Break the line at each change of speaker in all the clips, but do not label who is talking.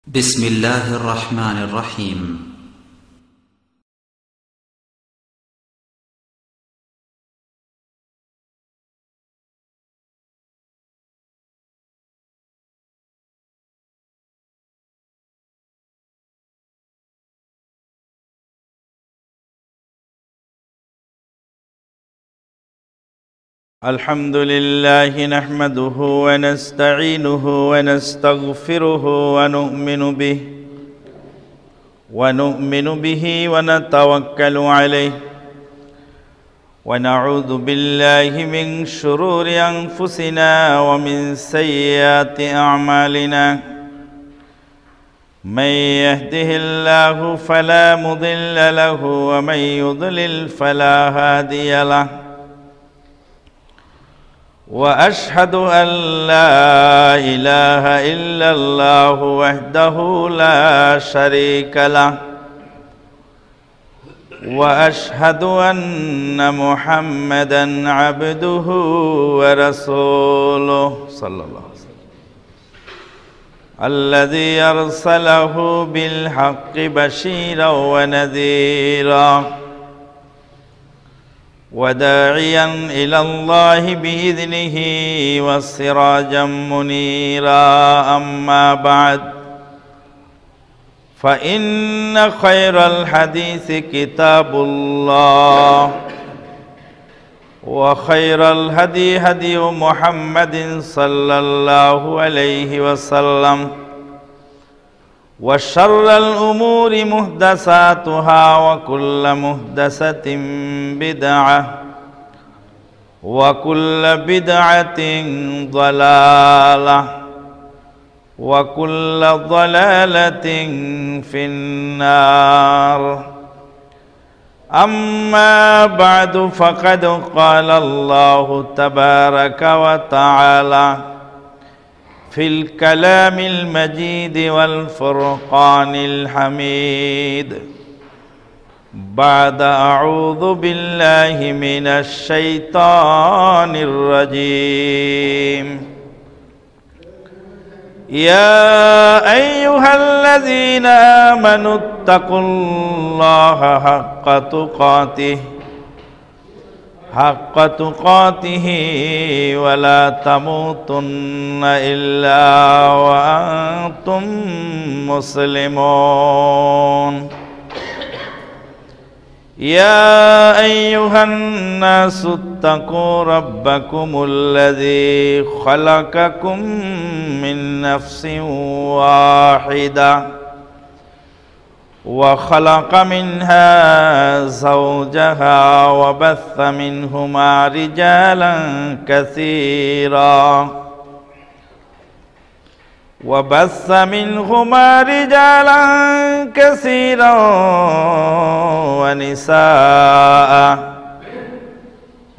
بسم الله الرحمن الرحيم.
الحمد لله نحمده ونستعينه ونستغفره ونؤمن به ونتوكل عليه ونعوذ بالله من شرور أنفسنا ومن سيئات أعمالنا. من يهده الله فلا مضل له ومن يضلل فلا هادي له. وأشهد أن لا إله إلا الله وحده لا شريك له. وأشهد أن محمدًا عبده ورسوله صلى الله عليه وسلم الذي أرسله بالحق بشيرًا ونذيرًا وداعيا إلى الله بإذنه وسراجا منيرا. أما بعد، فإن خير الحديث كتاب الله، وخير الهدي هدي محمد صلى الله عليه وسلم، وشر الأمور محدثاتها وكل محدثة بدعة وكل بدعة ضلالة وكل ضلالة في النار. أما بعد، فقد قال الله تبارك وتعالى في الكلام المجيد والفرقان الحميد بعد أعوذ بالله من الشيطان الرجيم. يا أيها الذين آمنوا اتقوا الله حق تقاته ولا تموتن إلا وأنتم مسلمون. يا أيها الناس اتقوا ربكم الذي خلقكم من نفس واحدة وخلق منها زوجها وبث منهما رجالا كثيرا ونساء.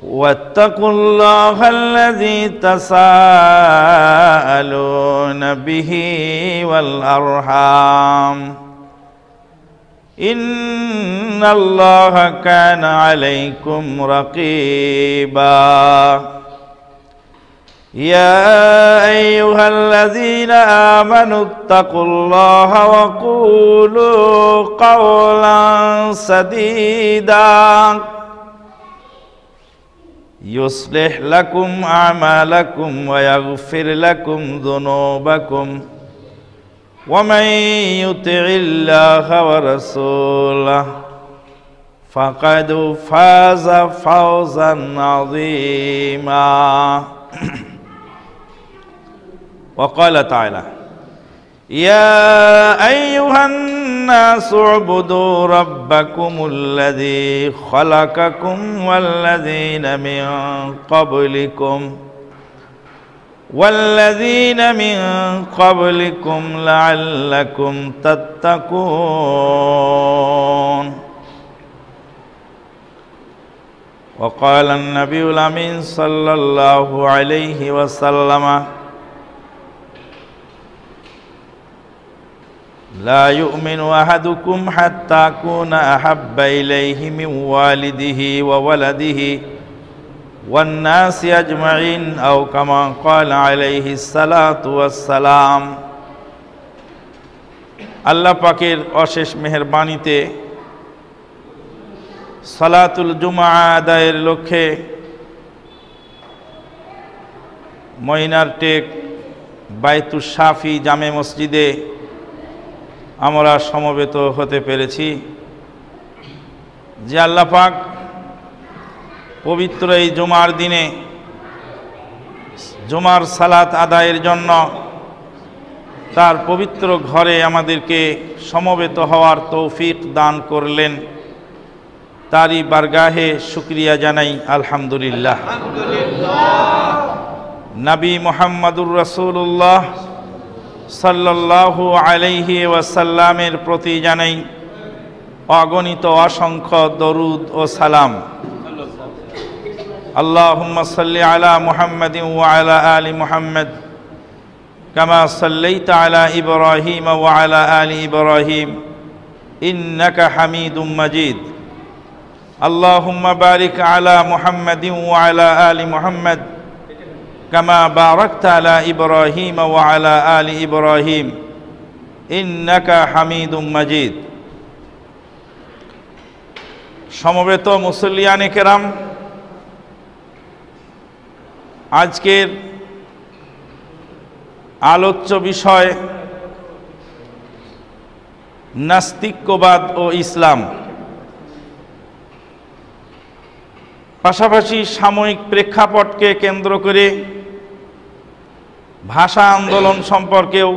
واتقوا الله الذي تساءلون به والأرحام، إن الله كان عليكم رقيبا. يا أيها الذين آمنوا اتقوا الله وقولوا قولا سديدا يصلح لكم أعمالكم ويغفر لكم ذنوبكم، ومن يطع الله ورسوله فقد فاز فوزا عظيما. وقال تعالى: يا أيها الناس اعبدوا ربكم الذي خلقكم والذين من قبلكم لعلكم تتقون. وقال النبي الأمين صلى الله عليه وسلم: لا يؤمن أحدكم حتى أكون أحب إليه من والده وولده والناس أجمعين، أو كما قال عليه الصلاة والسلام. আল্লাহ পাকের অশেষ মেহেরবানিতে সালাতুল জুমা আদায়ের লক্ষ্যে মইনারটেক বাইতুশ শাফি জামে মসজিদে আমরা সমবেত হতে পেরেছি। যে আল্লাহ পাক পবিত্র এই জুমার দিনে জুমার সালাত আদায়ের জন্য তার পবিত্র ঘরে আমাদেরকে সমবেত হওয়ার তৌফিক দান করলেন, তারই বারগাহে শুকরিয়া জানাই আলহামদুলিল্লাহ। নবী মুহাম্মদুর রাসূলুল্লাহ সাল্লাল্লাহু আলাইহি ওয়াসাল্লামের প্রতি জানাই অগণিত অসংখ্য দরুদ ও সালাম। আল্লাহুম্মা সাল্লি আলা মুহাম্মাদিন ওয়া আলা আলি মুহাম্মাদ কামা সাল্লাইতা আলা ইব্রাহিম ওয়া আলা আলি ইব্রাহিম ইন্নাকা হামিদুম মাজিদ। আল্লাহুম্মা বারিক আলা মুহাম্মাদিন ওয়া আলা আলি মুহাম্মাদ কামা বারাকতা আলা ইব্রাহিম ওয়া আলা আলি ইব্রাহিম ইন্নাকা হামিদুম মাজিদ। সমবেত মুসল্লিয়ানে কেরাম, আজকের আলোচ্য বিষয় নাস্তিক্যবাদ ও ইসলাম। পাশাপাশি সাময়িক প্রেক্ষাপটকে কেন্দ্র করে ভাষা আন্দোলন সম্পর্কেও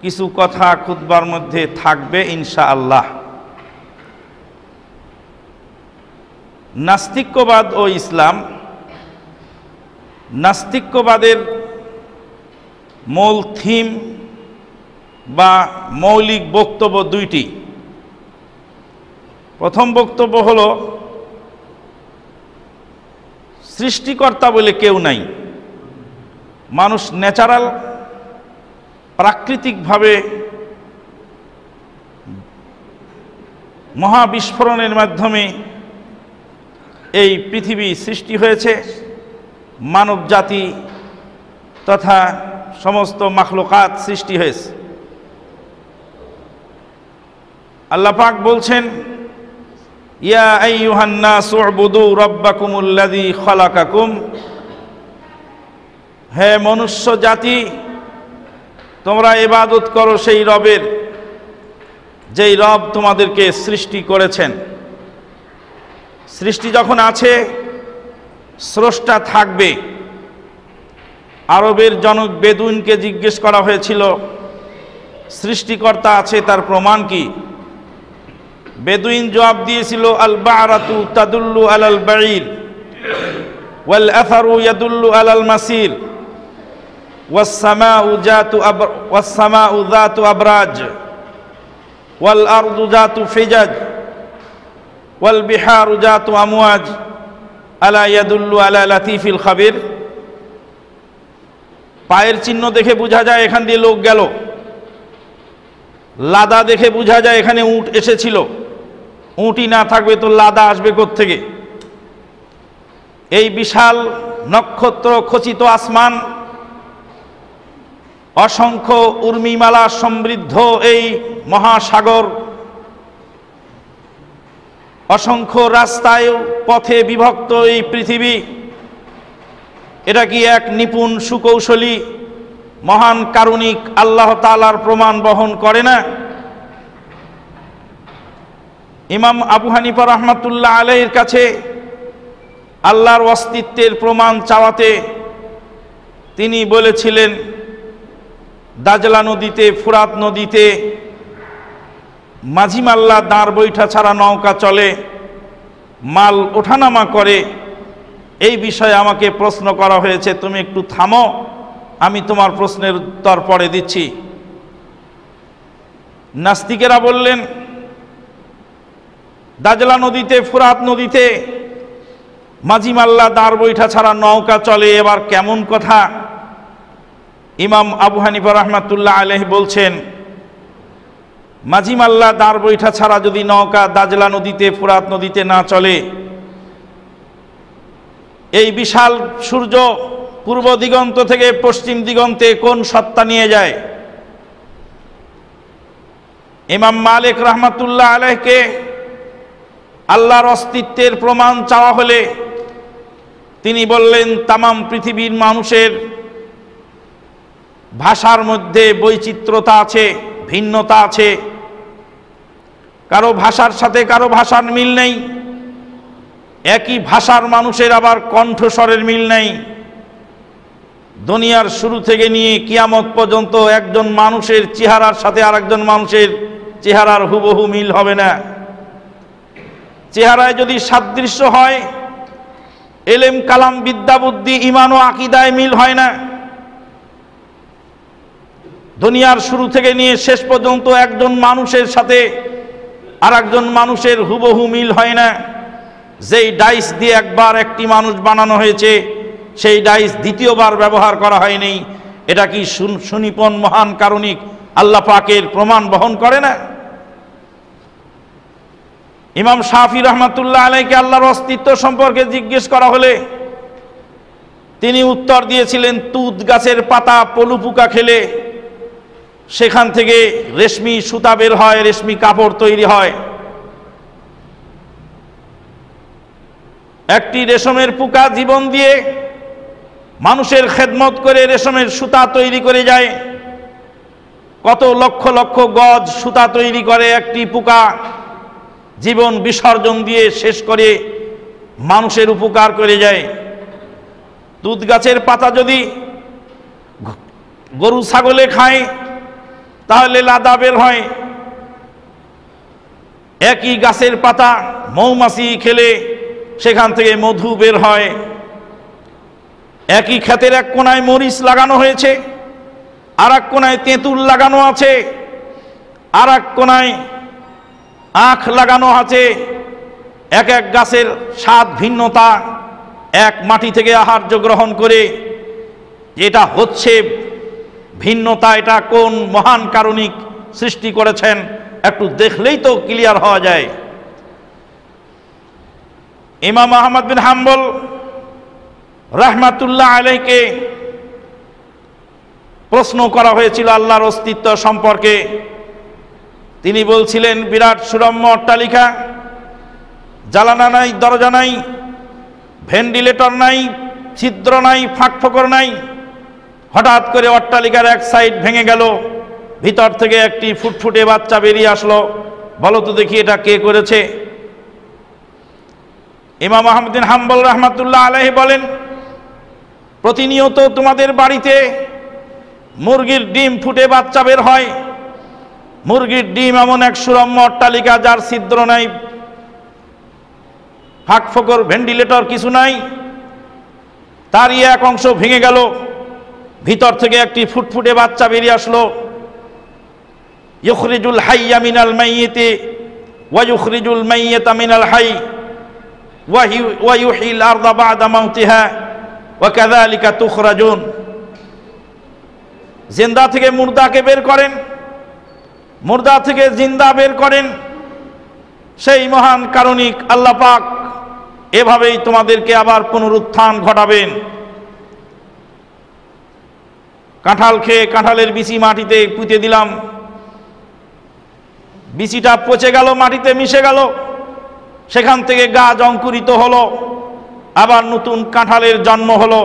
কিছু কথা খুতবার মধ্যে থাকবে ইনশাআল্লাহ। নাস্তিক্যবাদ ও ইসলাম। নাস্তিক্যবাদের মূল থিম বা মৌলিক বক্তব্য দুইটি। প্রথম বক্তব্য হলো সৃষ্টিকর্তা বলে কেউ নাই, মানুষ ন্যাচারাল প্রাকৃতিকভাবে মহাবিস্ফোরণের মাধ্যমে এই পৃথিবী সৃষ্টি হয়েছে, মানব জাতি তথা সমস্ত মাখলুকাত সৃষ্টি হয়েছে। আল্লাহ পাক বলছেন, ইয়া আইয়ুহান নাসু উবুদু রাব্বাকুমুল্লাযী খালাকাকুম, হে মনুষ্য জাতি, তোমরা ইবাদত করো সেই রবের যেই রব তোমাদেরকে সৃষ্টি করেছেন। সৃষ্টি যখন আছে, স্রষ্টা থাকবে। আরবের জনক বেদুইনকে জিজ্ঞেস করা হয়েছিল, সৃষ্টিকর্তা আছে, তার প্রমাণ কি? বেদুইন জবাব দিয়েছিল, আল বারাতু তাদুল্লু আলাল বাঈর ওয়াল আথারু ইয়াদুল্লু আলাল মাসির ওয়াস সামাউ যাতু আবরাজ ওয়াল আরদু যাতু ফিজাজ ওয়াল বিহারু যাতু আমওয়াজ আলা ইয়াদুল্লু আলা লাতিফিল খাবির। পায়ের চিহ্ন দেখে বোঝা যায় এখান দিয়ে লোক গেল, লাদা দেখে বোঝা যায় এখানে উট এসেছিল। উটই না থাকবে তো লাদা আসবে কোত্থেকে? এই বিশাল নক্ষত্র খচিত আসমান, অসংখ্য উর্মিমালা সমৃদ্ধ এই মহাসাগর, অসংখ্য রাস্তায় পথে বিভক্ত এই পৃথিবী, এটা কি এক নিপুণ সুকৌশলী মহান কারুণিক আল্লাহ তাআলার প্রমাণ বহন করে না? ইমাম আবু হানিফা রাহমাতুল্লাহ আলাইহির কাছে আল্লাহর অস্তিত্বের প্রমাণ চাওয়াতে তিনি বলেছিলেন, দাজলা নদীতে, ফুরাত নদীতে মাঝি মাল্লা দাঁড় বৈঠা ছাড়া নৌকা চলে, মাল ওঠানামা করে। এই বিষয়ে আমাকে প্রশ্ন করা হয়েছে, তুমি একটু থামো, আমি তোমার প্রশ্নের উত্তর পরে দিচ্ছি। নাস্তিকেরা বললেন, দাজলা নদীতে, ফুরাত নদীতে মাঝি মাল্লা দাঁড় বৈঠা ছাড়া নৌকা চলে, এবার কেমন কথা? ইমাম আবু হানিফা রাহমাতুল্লাহ আলাইহি বলছেন, মাঝি মাল্লা দাঁড় বৈঠা ছাড়া যদি নৌকা দাজলা নদীতে, ফুরাত নদীতে না চলে, এই বিশাল সূর্য পূর্ব দিগন্ত থেকে পশ্চিম দিগন্তে কোন সত্তা নিয়ে যায়? ইমাম মালিক রহমাতুল্লাহ আলাইহিকে আল্লাহর অস্তিত্বের প্রমাণ চাওয়া হলে তিনি বললেন, তামাম পৃথিবীর মানুষের ভাষার মধ্যে বৈচিত্র্যতা আছে, ভিন্নতা আছে। কারো ভাষার সাথে কারো ভাষার মিল নেই, একই ভাষার মানুষের আবার কণ্ঠস্বরের মিল নেই। দুনিয়ার শুরু থেকে নিয়ে কিয়ামত পর্যন্ত একজন মানুষের চেহারার সাথে আরেকজন মানুষের চেহারার হুবহু মিল হবে না। চেহারায় যদি সাদৃশ্য হয়, এলেম কালাম বিদ্যা বুদ্ধি ঈমান ও আকীদায় মিল হয় না। দুনিয়ার শুরু থেকে নিয়ে শেষ পর্যন্ত একজন মানুষের সাথে আরেকজন মানুষের হুবহু মিল হয় না। যেই ডাইস দিয়ে একবার একটি মানুষ বানানো হয়েছে, সেই ডাইস দ্বিতীয়বার ব্যবহার করা হয়নি। এটা কি সুনিপুণ মহান কারণিক আল্লাহ পাকের প্রমাণ বহন করে না? ইমাম শাফি রহমাতুল্লাহ আলাইহিকে আল্লাহর অস্তিত্ব সম্পর্কে জিজ্ঞেস করা হলে তিনি উত্তর দিয়েছিলেন, তুত গাছের পাতা পলু পোকা খেলে সেখান থেকে রেশমি সুতা বের হয়, রেশমি কাপড় তৈরি হয়। একটি রেশমের পোকা জীবন দিয়ে মানুষের খেদমত করে রেশমের সুতা তৈরি করে যায়। কত লক্ষ লক্ষ গজ সুতা তৈরি করে একটি পোকা, জীবন বিসর্জন দিয়ে শেষ করে মানুষের উপকার করে যায়। তুত গাছের পাতা যদি গরু ছাগলে খায় তাহলে লাদা বের হয়। একই গাছের পাতা মৌমাছি খেলে সেখান থেকে মধু বের হয়। একই ক্ষেতের এক কোনায় মরিচ লাগানো হয়েছে, আর এক কোনায় তেঁতুল লাগানো আছে, আর এক কোনায় আখ লাগানো আছে। এক এক গাছের স্বাদ ভিন্নতা। এক মাটি থেকে আহার্য গ্রহণ করে যেটা হচ্ছে ভিন্নতা, এটা কোন মহান কারণিক সৃষ্টি করেছেন একটু দেখলেই তো ক্লিয়ার হওয়া যায়। ইমাম আহমদ বিন হাম্বল রাহমাতুল্লাহ আলাইহিকে প্রশ্ন করা হয়েছিল আল্লাহর অস্তিত্ব সম্পর্কে। তিনি বলছিলেন, বিরাট সুরম্য অট্টালিকা, জানালা নাই, দরজা নাই, ভেন্টিলেটর নাই, ছিদ্র নাই, ফাঁক ফোকর নাই। হঠাৎ করে অট্টালিকার এক সাইড ভেঙে গেল, ভিতর থেকে একটি ফুটফুটে বাচ্চা বেরিয়ে আসলো। বলো তো দেখি এটা কে করেছে? ইমাম আহমদ বিন হাম্বল রাহমাতুল্লাহ আলাইহি বলেন, প্রতিনিয়ত তোমাদের বাড়িতে মুরগির ডিম ফুটে বাচ্চা বের হয়। মুরগির ডিম এমন এক সুরম্য অট্টালিকা যার ছিদ্র নাই, ফাঁক ফোকর, ভেন্টিলেটর কিছু নাই। তারই এক অংশ ভেঙে গেল, ভিতর থেকে একটি ফুটফুটে বাচ্চা বেরিয়ে আসলো। ইউখরিজুল হাইয়া মিনাল মাইয়িতি ওয়া ইউখরিজুল মাইয়িতা মিনাল হাই ওয়া ইউহিল আরদা বা'দা মাউতিহা ওয়া কাযালিকা তুখরাজুন। জিন্দা থেকে মুর্দাকে বের করেন, মুর্দা থেকে জিন্দা বের করেন। সেই মহান কারণিক আল্লাহ পাক এভাবেই তোমাদেরকে আবার পুনরুত্থান ঘটাবেন। কাঁঠাল খেয়ে কাঁঠালের বিচি মাটিতে পুঁতে দিলাম, বিচিটা পচে গেল, মাটিতে মিশে গেল, সেখান থেকে গাছ অঙ্কুরিত হলো, আবার নতুন কাঁঠালের জন্ম হলো।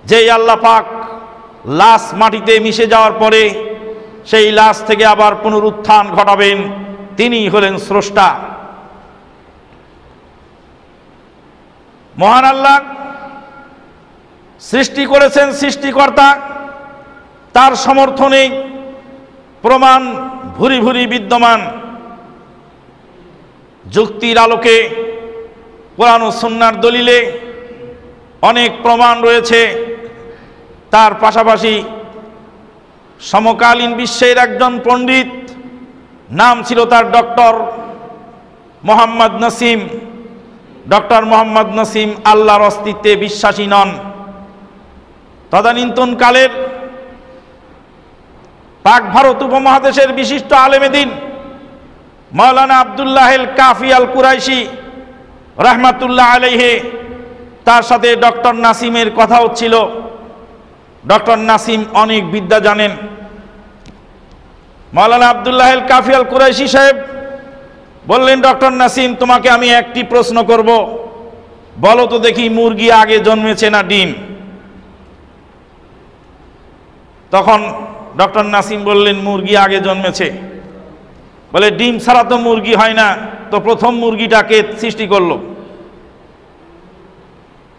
যেই আল্লাহ পাক লাশ মাটিতে মিশে যাওয়ার পরে সেই লাশ থেকে আবার পুনরুত্থান ঘটাবেন, তিনি হলেন স্রষ্টা। মহান আল্লাহ সৃষ্টি করেছেন, সৃষ্টিকর্তা, তার সমর্থনে প্রমাণ ভুরি ভুরি বিদ্যমান। যুক্তির আলোকে কোরআন ও সুন্নাহর দলিলে অনেক প্রমাণ রয়েছে। তার পাশাপাশি সমকালীন বিশ্বের একজন পণ্ডিত, নাম ছিল তার ডক্টর মোহাম্মদ নাসিম। ডক্টর মোহাম্মদ নাসিম আল্লাহর অস্তিত্বে বিশ্বাসী নন। তদানীন্তন কালের পাক ভারত উপমহাদেশের বিশিষ্ট আলেমে দ্বীন মাওলানা আব্দুল্লাহ আল কাফি আল কুরাইশি রাহমাতুল্লাহ আলাইহি, তার সাথে ডক্টর নাসিমের কথা হচ্ছিল। ডক্টর নাসিম অনেক বিদ্যা জানেন। মাওলানা আব্দুল্লাহ আল কাফি আল কুরাইশি সাহেব বললেন, ডক্টর নাসিম, তোমাকে আমি একটি প্রশ্ন করব, বলো তো দেখি মুরগি আগে জন্মেছে না ডিম? তখন ডক্টর নাসিম বললেন, মুরগি আগে জন্মেছে। বলে, ডিম ছাড়া তো মুরগি হয় না, তো প্রথম মুরগিটাকে সৃষ্টি করলো?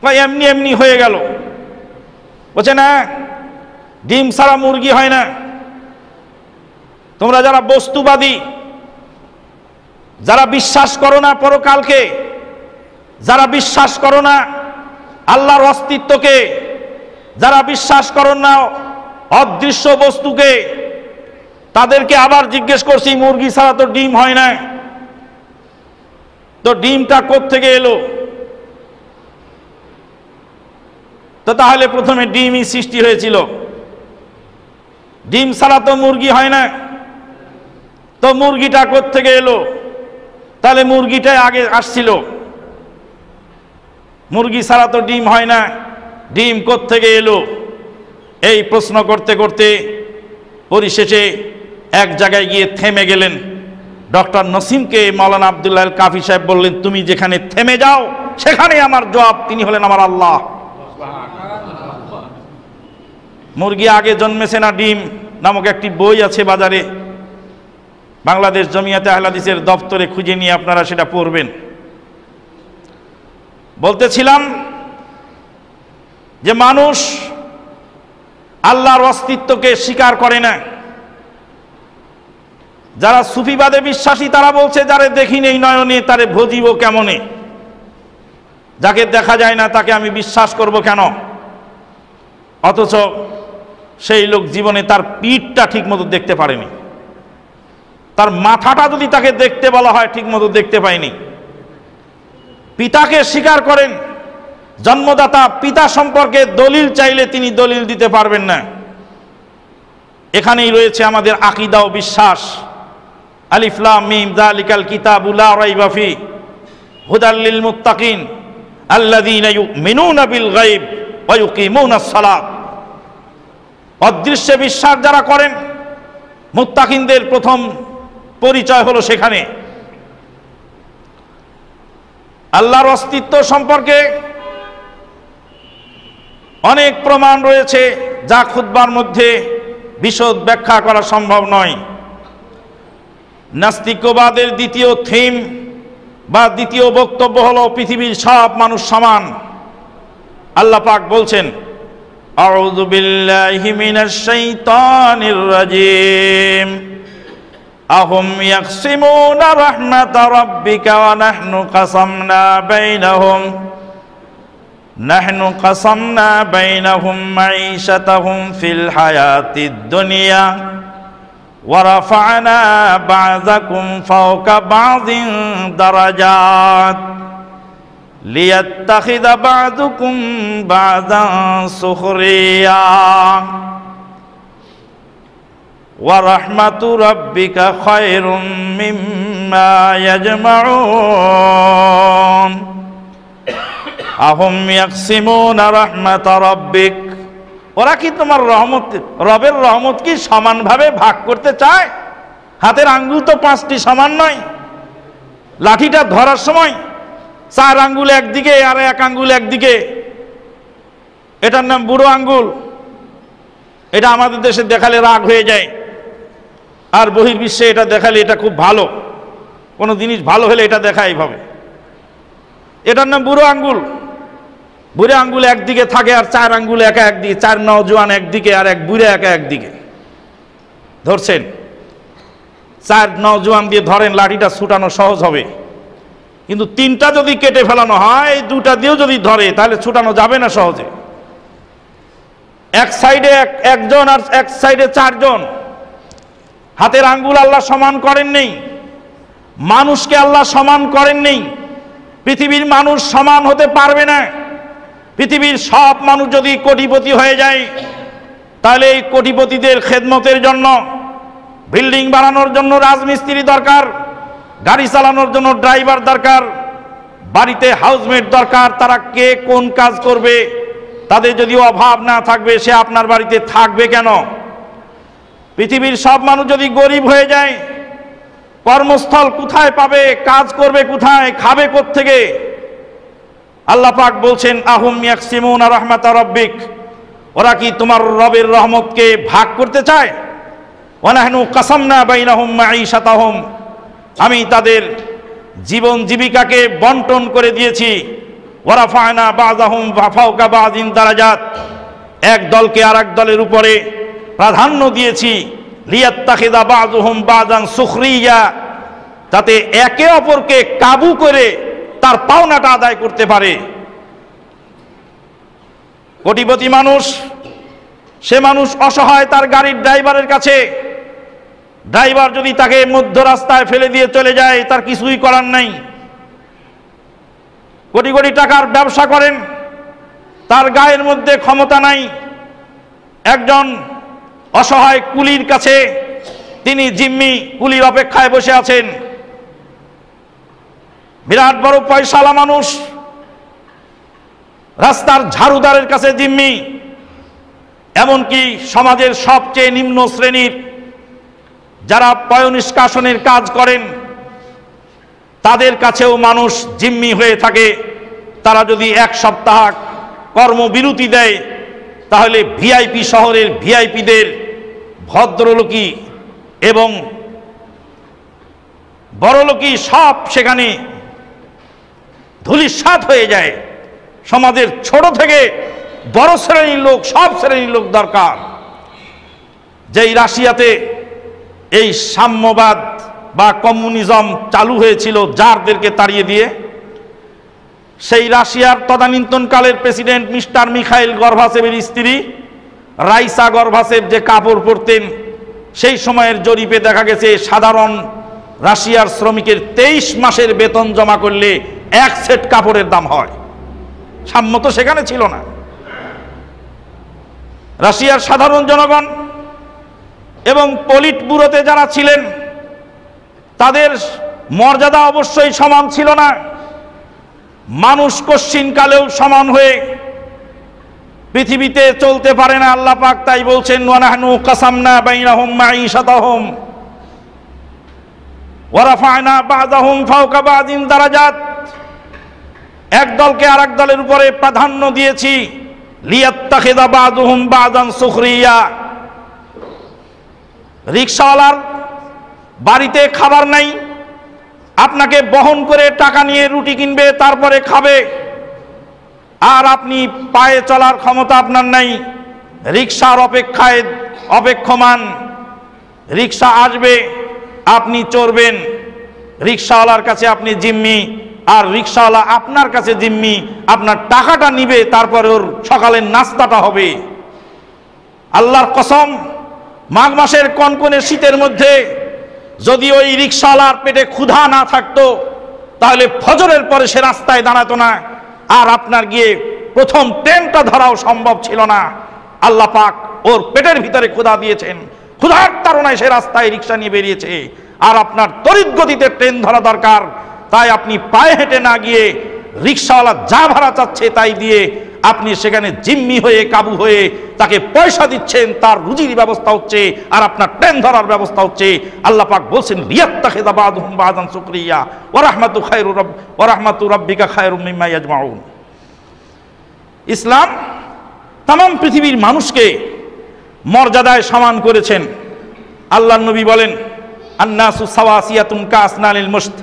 ভাই এমনি এমনি হয়ে গেল। বলছে না, ডিম ছাড়া মুরগি হয় না। তোমরা যারা বস্তুবাদী, যারা বিশ্বাস করো না পরকালকে, যারা বিশ্বাস করো না আল্লাহর অস্তিত্বকে, যারা বিশ্বাস করো না অদৃশ্য বস্তুকে, তাদেরকে আবার জিজ্ঞেস করছি, মুরগি ছাড়া তো ডিম হয় না, তো ডিমটা কোত্থেকে এলো? তো তাহলে প্রথমে ডিমই সৃষ্টি হয়েছিল। ডিম ছাড়া তো মুরগি হয় না, তো মুরগিটা কোত্থেকে এলো? তাহলে মুরগিটাই আগে আসছিল। মুরগি ছাড়া তো ডিম হয় না, ডিম কোত্থেকে এলো? এই প্রশ্ন করতে করতে পরিশেষে এক জায়গায় গিয়ে থেমে গেলেন। ডক্টর নসিমকে মাওলানা আব্দুল্লাহ আল কাফি সাহেব বললেন, তুমি যেখানে থেমে যাও সেখানে আমার জবাব। তিনি হলেন আমার আল্লাহ। মুরগি আগে জন্মেছে না ডিম নামক একটি বই আছে বাজারে, বাংলাদেশ জমিয়াতে আহলে হাদিসের দপ্তরে খুঁজে নিয়ে আপনারা সেটা পড়বেন। বলতেছিলাম যে মানুষ আল্লাহর অস্তিত্বকে স্বীকার করে না। যারা সুফিবাদে বিশ্বাসী তারা বলছে, যারে দেখি নেই নয়নে তারে ভজিব কেমনে? যাকে দেখা যায় না তাকে আমি বিশ্বাস করব কেন? অথচ সেই লোক জীবনে তার পিঠটা ঠিক মতো দেখতে পারেনি, তার মাথাটা যদি তাকে দেখতে বলা হয় ঠিক মতো দেখতে পায়নি। পিতাকে স্বীকার করেন, জন্মদাতা পিতা সম্পর্কে দলিল চাইলে তিনি দলিল দিতে পারবেন না। এখানেই রয়েছে আমাদের আকীদা ও বিশ্বাস। আলিফ লাম মিম যালিকাল কিতাবু লা রাইবা ফি হুদাল লিল মুত্তাকিন আল্লাযীনা ইউমিনুনা বিল গায়ব ওয়া ইউকিমুনাস সালাত। অদৃশ্যে বিশ্বাস যারা করেন, মুত্তাকিনদের প্রথম পরিচয় হলো সেখানে। আল্লাহর অস্তিত্ব সম্পর্কে অনেক প্রমাণ রয়েছে, যা খুতবার মধ্যে বিশদ ব্যাখ্যা করা সম্ভব নয়। নাস্তিকবাদের দ্বিতীয় থিম বা দ্বিতীয় বক্তব্য হলো পৃথিবীর সব মানুষ সমান। আল্লাহ পাক বলছেন, আউযু বিল্লাহি মিনাশ শাইতানির রাজীম আহুম ইয়াকসিমুনা রাহমাতা রাব্বিকা ওয়া নাহনু কাসামনা বাইনাহুম মাঈশাতাহুম ফিল হায়াতিদ দুনিয়া ওয়া রাফা'না বা'যাকুম ফাওকা বা'যিন দারাজাত লিয়াত্তাখিযা বা'যুকুম বা'যান সুখরিয়া ওয়া রাহমাতু রাব্বিকা খায়রুম মিম্মা ইয়াজমাউন আহুম ইয়াকসিমুনা রাহমাতা রাব্বিক। ওরা কি তোমার রবের রহমত কি সমানভাবে ভাগ করতে চায়? হাতের আঙ্গুল তো 5টি সমান নয়। লাঠিটা ধরার সময় 4 আঙ্গুল একদিকে আর 1 আঙ্গুল একদিকে, এটার নাম বুড়ো আঙ্গুল। এটা আমাদের দেশে দেখালে রাগ হয়ে যায়, আর বহির্বিশ্বে এটা দেখালে এটা খুব ভালো। কোনো জিনিস ভালো হলে এটা দেখায় এইভাবে। এটার নাম বুড়ো আঙ্গুল। বুড়ো আঙ্গুল একদিকে থাকে আর 4 আঙ্গুল একা একদিকে, 4 নওজোয়ান একদিকে আর 1 বুড়ো একা একদিকে ধরছেন। 4 নওজোয়ান দিয়ে ধরেন, লাঠিটা ছুটানো সহজ হবে। কিন্তু 3টা যদি কেটে ফেলানো হয়, 2টা দিয়েও যদি ধরে, তাহলে ছুটানো যাবে না সহজে। এক সাইডে একজন আর এক সাইডে 4 জন। হাতের আঙ্গুল আল্লাহ সমান করেন নেই, মানুষকে আল্লাহ সমান করেন নেই। পৃথিবীর মানুষ সমান হতে পারবে না। পৃথিবীর সব মানুষ যদি কোটিপতি হয়ে যায়, তাহলে এই কোটিপতিদের খেদমতের জন্য বিল্ডিং বানানোর জন্য রাজমিস্ত্রি দরকার, গাড়ি চালানোর জন্য ড্রাইভার দরকার, বাড়িতে হাউসমেট দরকার। তারা কে কোন কাজ করবে? তাদের যদি অভাব না থাকবে, সে আপনার বাড়িতে থাকবে কেন? পৃথিবীর সব মানুষ যদি গরিব হয়ে যায়, কর্মস্থল কোথায় পাবে, কাজ করবে কোথায়, খাবে কোত্থেকে? আল্লাহ পাক বলছেন আহুম ইয়াকসিমুনা রাহমাতা রাব্বিক, ওরা কি তোমার রবের রহমতকে ভাগ করতে চায়? ওয়া নাহনু কাসামনা বাইনাহুম মাঈশাতাহুম, আমি তাদের জীবন জীবিকাকে বন্টন করে দিয়েছি। ওয়া রাফা'না বা'যাহুম ফাওকা বা'যিন দারাজাত, এক দলকে আরেক দলের উপরে প্রাধান্য দিয়েছি। লিয়াত্তাখিযা বা'যুহুম বা'যান সুখরিয়া, যাতে একে অপরকে কাবু করে তার পাওনাটা আদায় করতে পারে। কোটিপতি মানুষ, সে মানুষ অসহায় তার গাড়ির ড্রাইভারের কাছে। ড্রাইভার যদি তাকে মধ্য রাস্তায় ফেলে দিয়ে চলে যায়, তার কিছুই করার নাই। কোটি কোটি টাকার ব্যবসা করেন, তার গায়ের মধ্যে ক্ষমতা নাই। একজন অসহায় কুলির কাছে তিনি জিম্মি, কুলির অপেক্ষায় বসে আছেন। বিরাট বড় পয়সাওয়ালা মানুষ রাস্তার ঝাড়ুদারের কাছে জিম্মি। এমনকি সমাজের সবচেয়ে নিম্ন শ্রেণীর যারা পয়ঃনিষ্কাশনের কাজ করেন, তাদের কাছেও মানুষ জিম্মি হয়ে থাকে। তারা যদি এক সপ্তাহ কর্মবিরতি দেয়, তাহলে ভিআইপি শহরের ভিআইপিদের, ভদ্রলোকী এবং বড়লোকী সব সেখানে ধূলিসাৎ হয়ে যায়। সমাজের ছোট থেকে বড় শ্রেণীর লোক, সব শ্রেণীর লোক দরকার। যেই রাশিয়াতে এই সাম্যবাদ বা কমিউনিজম চালু হয়েছিল জারদেরকে তাড়িয়ে দিয়ে, সেই রাশিয়ার তদানীন্তনকালের প্রেসিডেন্ট মিস্টার মিখাইল গর্বাচেভের স্ত্রী রাইসা গর্বাচেভ যে কাপড় পরতেন, সেই সময়ের জরিপে দেখা গেছে সাধারণ রাশিয়ার শ্রমিকের 23 মাসের বেতন জমা করলে এক সেট কাপড়ের দাম হয়। সাম্য তো সেখানে ছিল না। রাশিয়ার সাধারণ জনগণ এবং পলিট ব্যুরোতে যারা ছিলেন, তাদের মর্যাদা অবশ্যই সমান ছিল না। মানুষ কশ্চিনকালেও সমান হয়ে পৃথিবীতে চলতে পারে না। আল্লাহ পাক তাই বলছেন ওয়া নাহনু কাসামনা বাইনাহুম মাঈশাতাহুম ওয়া রাফা'না বা'যাহুম ফাওকা বা'যিন দারাজাত, এক দলকে আরেক দলের উপরে প্রাধান্য দিয়েছি। লিয়াত্তাখিযা বা'যুহুম বা'যান সুখরিয়া, রিকশাওয়ালার বাড়িতে খাবার নাই, আপনাকে বহন করে টাকা নিয়ে রুটি কিনবে, তারপরে খাবে, আর আপনি পায়ে চলার ক্ষমতা আপনার নাই। রিকশার অপেক্ষায় অপেক্ষমান, রিকশা আসবে, আপনি চড়বেন। রিকশাওয়ালার কাছে আপনি জিম্মি, আর রিকশাওয়ালা আপনার কাছে জিম্মি। আপনার টাকাটা নিবে, তারপরে ওর সকালের নাস্তাটা হবে। আল্লাহর কসম, মাঘ মাসের কনকনে শীতের মধ্যে যদি ওই রিকশাওয়ালার পেটে ক্ষুধা না থাকতো, তাহলে ফজরের পরে সে রাস্তায় দাঁড়াতো না, আর আপনার গিয়ে প্রথম ট্রেনটা ধরাও সম্ভব ছিল না। আল্লাহ পাক ওর পেটের ভিতরে ক্ষুধা দিয়েছেন, ক্ষুধার তাড়নায় সে রাস্তায় রিকশা নিয়ে বেরিয়েছে। আর আপনার তড়িৎ গতিতে ট্রেন ধরা দরকার, তাই আপনি পায়ে হেঁটে না গিয়ে রিকশাওয়ালা যা ভাড়া চাচ্ছে তাই দিয়ে আপনি সেখানে জিম্মি হয়ে, কাবু হয়ে তাকে পয়সা দিচ্ছেন, তার রুজির ব্যবস্থা হচ্ছে, আর আপনার ট্রেন ধরার ব্যবস্থা হচ্ছে। আল্লাহ পাক বলছেন লিয়াত্তাখিযা বা'যুহুম বা'যান সুখরিয়া ওয়া রাহমাতু রাব্বিকা খায়রুম মিম্মা ইয়াজমাউন। ইসলাম তামাম পৃথিবীর মানুষকে মর্যাদায় সমান করেছেন। আল্লাহর নবী বলেন আন্নাসু সাওয়াসিয়াতুন কাসনালিল মুশত,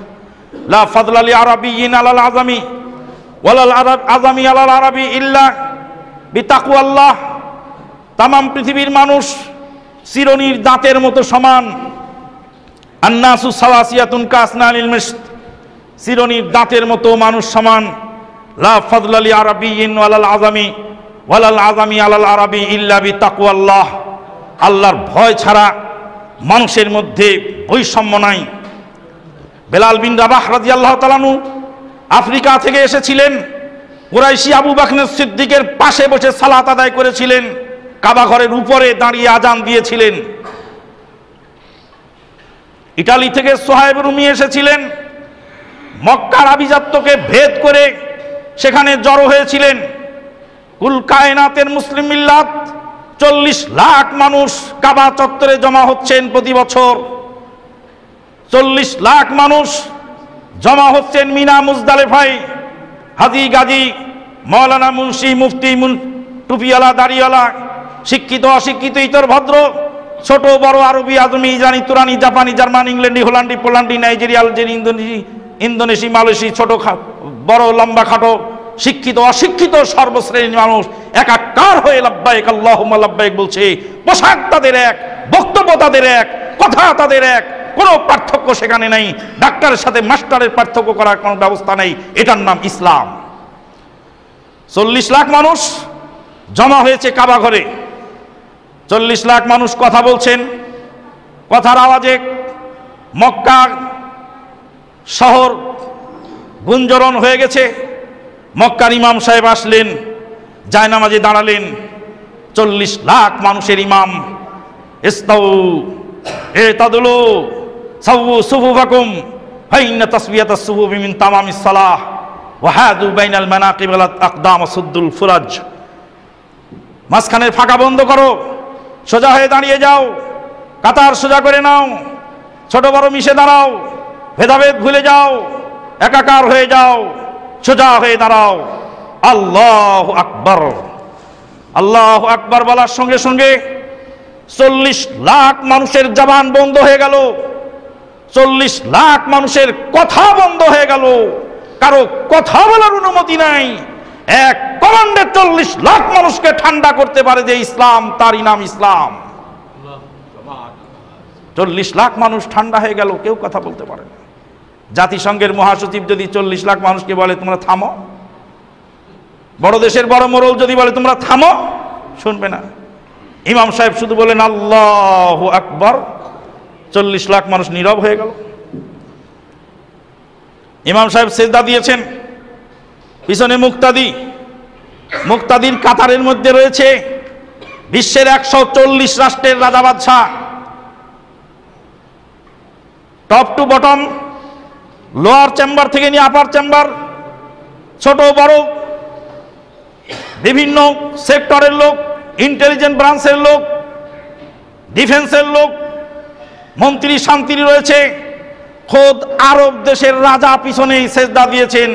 লা ফাদলা লি আরাবিয়্যিন আলাল আযামি ওয়ালাল আযামি আলাল আরাবি ইল্লা বিতাকওয়াল্লাহ। তামাম পৃথিবীর মানুষ চিরুনির দাঁতের মতো সমান। আন্নাসু সাওয়াসিয়াতুন কাসনালিল মুশত, চিরুনির দাঁতের মতো মানুষ সমান। লা ফাদলা লি আরাবিয়্যিন ওয়ালাল আযামি আলাল আরাবি ইল্লা বিতাকওয়াল্লাহ। আল্লাহর ভয় ছাড়া মানুষের মধ্যে বৈষম্য নাই। বেলাল বিন রাবাহ রাদিয়াল্লাহু তাআলা আনহু আফ্রিকা থেকে এসেছিলেন, কুরাইশি আবু বকর সিদ্দিকের পাশে বসে সালাত আদায় করেছিলেন, কাবা ঘরের উপরে দাঁড়িয়ে আজান দিয়েছিলেন। ইটালি থেকে সোহাইব রুমি এসেছিলেন, মক্কার আভিজাত্যকে ভেদ করে সেখানে জড়ো হয়েছিলেন। কুল কায়নাতের মুসলিম মিল্লাত 40 লাখ মানুষ কাবা চত্বরে জমা হচ্ছেন প্রতি বছর। 40 লাখ মানুষ জমা হচ্ছেন মিনা মুজদালেফায়। হাজি গাজী মাওলানা মুন্সি মুফতি টুপিওয়ালা দাড়িওয়ালা, শিক্ষিত অশিক্ষিত, ইতর ভদ্র, ছোট বড়, আরবি আজমি, ইরানি, তুরানি, জাপানি, জার্মান, ইংল্যান্ডি, হোল্যান্ডি, পোল্যান্ডি, নাইজেরিয়া, আলজেরি, ইন্দোনেশি, মালয়েশি, ছোট বড় লম্বা খাটো, শিক্ষিত অশিক্ষিত, সর্বশ্রেণীর মানুষ একাকার হয়ে লাব্বাইক আল্লাহুম্মা লাব্বাইক বলছে। পোশাক তাদের এক, বক্তব্য তাদের এক, কথা তাদের এক, কোনো পার্থক্য সেখানে নেই। ডাক্তারের সাথে মাস্টারের পার্থক্য করার কোনো ব্যবস্থা নেই। এটার নাম ইসলাম। 40 লাখ মানুষ জমা হয়েছে কাবা ঘরে। 40 লাখ মানুষ কথা বলছেন। কথার আওয়াজে মক্কা শহর গুঞ্জরণ হয়ে গেছে। মক্কার ইমাম সাহেব আসলেন, জায়নামাজে দাঁড়ালেন। 40 লাখ মানুষের ইমাম, ইস্তাউ এতাদুলু সাওউ সুফুফাকুম ফাইন্না তাসবিয়াতাস সুফুফি মিন তামামিস সালাহ ওয়া হাদু বাইনাল মানাকিব ওয়াল আকদাম সুদ্দুল ফুরাজ। মাঝখানের ফাঁকা বন্ধ করো, সোজা হয়ে দাঁড়িয়ে যাও, কাতার সোজা করে নাও, ছোট বড় মিশে দাঁড়াও, ভেদাভেদ ভুলে যাও, একাকার হয়ে যাও, সোজা হয়ে দাঁড়াও। আল্লাহু আকবার। আল্লাহু আকবার বলার সঙ্গে সঙ্গে 40 লাখ মানুষের জবান বন্ধ হয়ে গেল। 40 লাখ মানুষের কথা বন্ধ হয়ে গেল। কারো কথা বলার অনুমতি নাই। এক কমান্ডে 40 লাখ মানুষকে ঠান্ডা করতে পারে যে ইসলাম, তারই নাম ইসলাম। 40 লাখ মানুষ ঠান্ডা হয়ে গেল, কেউ কথা বলতে পারে না। জাতিসংঘের মহাসচিব যদি 40 লাখ মানুষকে বলে তোমরা থামো, বড় দেশের বড় মোড়ল যদি বলে তোমরা থামো, শুনবে না। ইমাম সাহেব শুধু বলেন আল্লাহু আকবার, 40 লাখ মানুষ নীরব হয়ে গেল। ইমাম সাহেব সেজদা দিয়েছেন, পিছনে মুক্তাদি, মুক্তাদির কাতারের মধ্যে রয়েছে বিশ্বের 140 রাষ্ট্রের রাজা বাদশাহ, top to bottom, lower chamber থেকে নিয়ে আপার চেম্বার, ছোট বড় বিভিন্ন সেক্টরের লোক, ইন্টেলিজেন্ট ব্রাঞ্চের লোক, ডিফেন্সের লোক, মন্ত্রী শান্তি রয়েছে। খোদ আরব দেশের রাজা পিছনে সেজদা দিয়েছেন।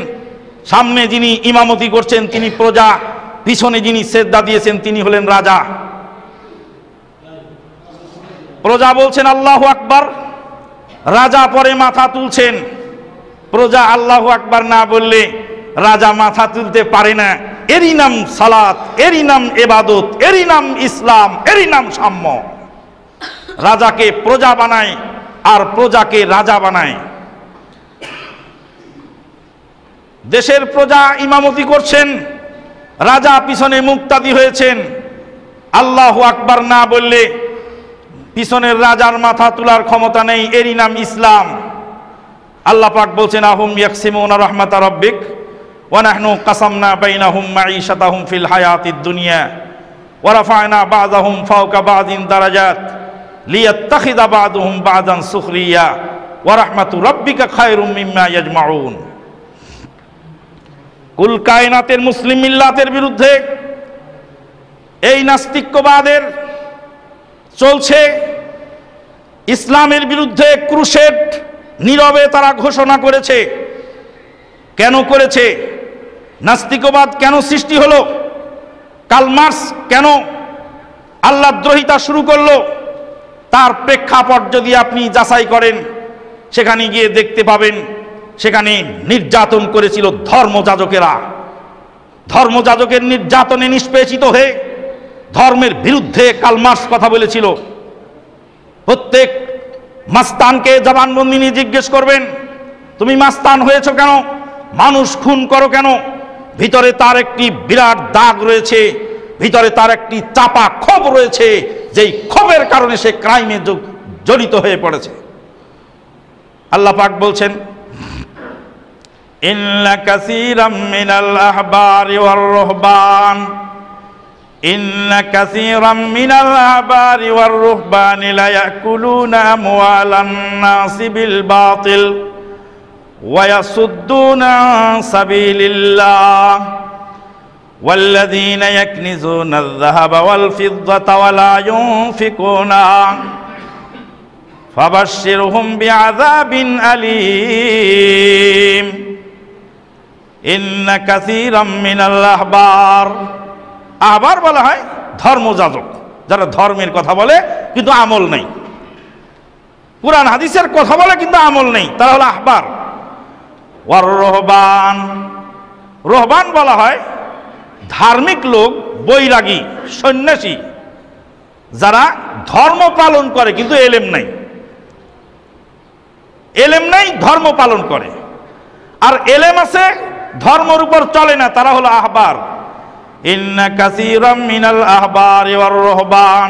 সামনে যিনি ইমামতি করছেন তিনি প্রজা, পিছনে যিনি সেজদা দিয়েছেন তিনি হলেন রাজা। প্রজা বলছেন আল্লাহু আকবার, রাজা পরে মাথা তুলছেন। প্রজা আল্লাহু আকবার না বললে রাজা মাথা তুলতে পারে না। এরই নাম সালাত, এরই নাম ইবাদত, এরই নাম ইসলাম, এরই নাম সাম্য। রাজাকে প্রজা বানায় আর প্রজাকে রাজা বানায়। দেশের প্রজা ইমামতি করছেন, রাজা পিছনে মুক্তাদি হয়েছেন। আল্লাহু আকবার না বললে পিছনের রাজার মাথা তোলার ক্ষমতা নেই। এরই নাম ইসলাম। আল্লাহ পাক বলছেন আহুম ইয়াকসিমুনা রাহমাতা রাব্বিক ওয়া নাহনু কাসামনা বাইনাহুম মাঈশাতাহুম ফিল হায়াতিদ দুনিয়া ওয়া রাফা'না বা'দাহুম ফাওকা বা'দিন দারাজাত লিয়াত্তাখিযা বা'দুহুম বা'দান সুখরিয়া ওয়া রাহমাতু রাব্বিকা খায়রুম মিম্মা ইয়াজমাউন। কুল কায়নাতের মুসলিম মিল্লাতের বিরুদ্ধে এই নাস্তিক্যবাদের চলছে, ইসলামের বিরুদ্ধে ক্রুসেড নীরবে তারা ঘোষণা করেছে। কেন করেছে? নাস্তিকবাদ কেন সৃষ্টি হলো? কার্ল মার্কস কেন আল্লাহদ্রোহিতা শুরু করলো? তার প্রেক্ষাপট যদি আপনি যাচাই করেন সেখানে গিয়ে দেখতে পাবেন সেখানে নির্যাতন করেছিল ধর্মযাজকেরা। ধর্মযাজকের নির্যাতনে নিষ্পেষিত হয়ে ধর্মের বিরুদ্ধে কার্ল মার্কস কথা বলেছিল। প্রত্যেক মাস্তানকে জবানবন্দি নিয়ে জিজ্ঞেস করবেন তুমি মাস্তান হয়েছো কেন, মানুষ খুন করো কেন? ভিতরে তার একটি বিরাট দাগ রয়েছে, ভিতরে তার একটি চাপা ক্ষোভ রয়েছে, যেই ক্ষোভের কারণে সে ক্রাইমে জড়িত হয়ে পড়েছে। আল্লাহ পাক বলছেন ইন্না কাসীরাম মিনাল আহবারি ওয়ার রুহবান ইন্না কাসীরাম মিনাল আহবারি ওয়ার রুহবানি লা ইয়াকুলুনা আমওয়ালান নাসি বিল বাতিল ওয়া ইয়াসুদ্দুনা আন সাবিলিল্লাহ ওয়াল্লাযীনা ইয়াকনিজুনাল যাহাবা ওয়াল ফিদ্দাতা ওয়া লা ইউনফিকুনা ফাবাশশিরহুম বিআযাবিন আলীম ইন্না কাসীরাম মিনাল আহবার বলা হয় ধর্মযাজক, যারা ধর্মের কথা বলে কিন্তু আমল নেই, কুরআন হাদিসের কথা বলে কিন্তু আমল নেই, তারা হলো আহবার। ওয়ার রহবান, রহবান বলা হয় ধার্মিক লোক, বৈরাগী, সন্ন্যাসী, যারা ধর্ম পালন করে কিন্তু এলেম নাই, এলেম নাই, ধর্ম পালন করে। আর এলেম আছে, ধর্মের উপর চলে না, তারা হলো আহবার। ইন্না কাসীরাম মিনাল আহবারি ওয়ার রহবান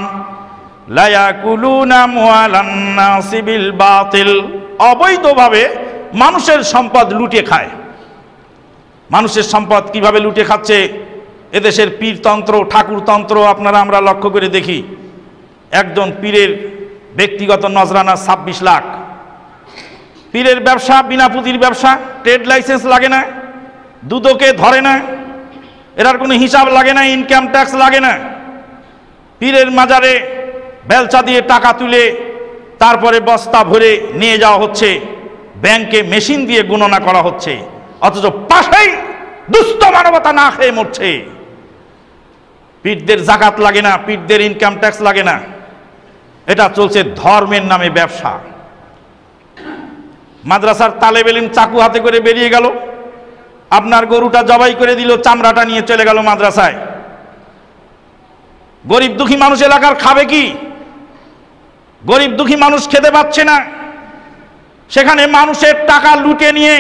লা ইয়াকুলুনা আমওয়ালান নাসি বিল বাতিল, অবৈধভাবে মানুষের সম্পদ লুটে খায়। মানুষের সম্পদ কিভাবে লুটে খাচ্ছে এদেশের পীরতন্ত্র, ঠাকুরতন্ত্র আপনারা আমরা লক্ষ্য করে দেখি। একজন পীরের ব্যক্তিগত নজরানা 26 লাখ। পীরের ব্যবসা বিনা পুঁজির ব্যবসা, ট্রেড লাইসেন্স লাগে না, দুদকে ধরে না, এটার কোনো হিসাব লাগে না, ইনকাম ট্যাক্স লাগে না। পীরের মাজারে বেলচা দিয়ে টাকা তুলে তারপরে বস্তা ভরে নিয়ে যাওয়া হচ্ছে, ব্যাংকে মেশিন দিয়ে গণনা করা হচ্ছে, অথচ পাশেই দুস্থ মানবতা না খেয়ে মরছে। পীরদের জাকাত লাগে না, পীরদের ইনকাম ট্যাক্স লাগে না, এটা চলছে ধর্মের নামে ব্যবসা। মাদ্রাসার তালেব ইলম চাকু হাতে করে বেরিয়ে গেল, আপনার গরুটা জবাই করে দিল, চামড়াটা নিয়ে চলে গেল মাদ্রাসায়। গরিব দুঃখী মানুষ এলাকার খাবে কি? গরিব দুঃখী মানুষ খেতে পাচ্ছে না, সেখানে মানুষের টাকা লুটে নিয়ে